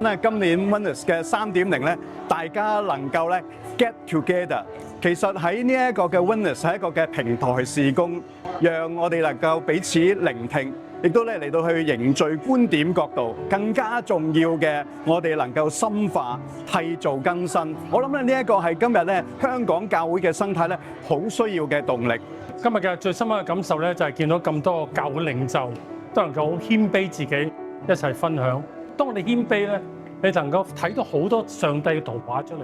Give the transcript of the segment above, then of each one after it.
咧今年 Oneness 嘅3.0咧，大家能夠咧 get together。其實喺呢一個嘅 Oneness 係一個嘅平台事工，讓我哋能夠彼此聆聽，亦都咧嚟到去凝聚觀點角度。更加重要嘅，我哋能夠深化、締造更新。我諗咧呢一個係今日咧香港教會嘅生態咧好需要嘅動力。今日嘅最深刻嘅感受咧，就係見到咁多教會領袖都能夠好謙卑自己，一齊分享。當我哋謙卑咧，你能夠睇到好多上帝嘅圖畫出嚟。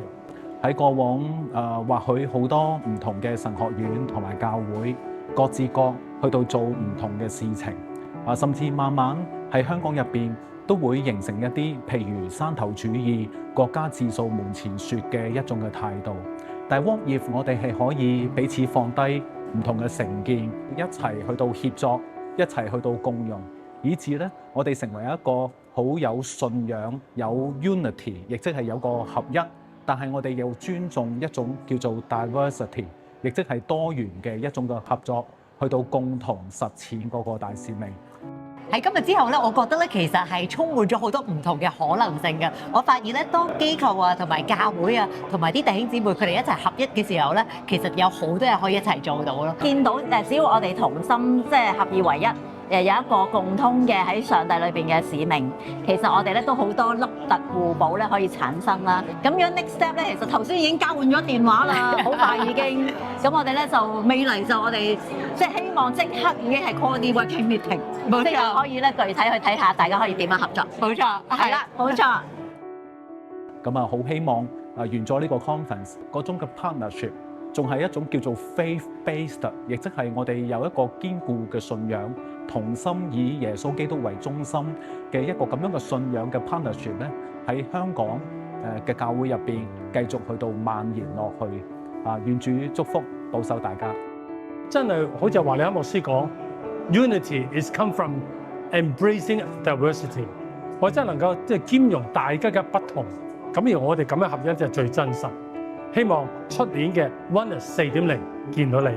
喺過往或許好多唔同嘅神學院同埋教會，各自各去到做唔同嘅事情，甚至慢慢喺香港入邊都會形成一啲譬如山頭主義、國家自掃門前雪嘅一種嘅態度。但係 what if 我哋係可以彼此放低唔同嘅成見，一齊去到協作，一齊去到共用，以致咧我哋成為一個好有信仰、有 unity， 亦即係有個合一。但係我哋又尊重一種叫做 diversity， 亦即係多元嘅一種嘅合作，去到共同實踐嗰個大使命。喺今日之後咧，我覺得咧其實係充滿咗好多唔同嘅可能性嘅。我發現咧，當機構啊、同埋教會啊、同埋啲弟兄姊妹佢哋一齊合一嘅時候咧，其實有好多嘢可以一齊做到咯。見到只要我哋同心，即係合二為一。有一個共通嘅喺上帝裏邊嘅使命，其實我哋咧都好多凹凸互補咧可以產生啦。咁樣 next step 咧，其實頭先已經交換咗電話啦，好快已經。咁我哋咧就未嚟就我哋即係希望即刻已經係 call 啲 working meeting， 即係可以咧具體去睇下大家可以點樣合作。冇錯，係啦，冇錯。咁好希望完咗呢個 conference 嗰種嘅 partnership，仲係一種叫做 faith-based， 亦即係我哋有一個堅固嘅信仰。同心以耶穌基督為中心嘅一個咁樣嘅信仰嘅 partnership 咧，喺香港嘅教會入邊繼續去到蔓延落去。願主祝福保守大家。真係好似華利克牧師講 ，Unity is come from embracing diversity。我真係能夠即係兼容大家嘅不同，咁而我哋咁樣合一就係最真實。希望出年嘅 Oneness 4.0見到你。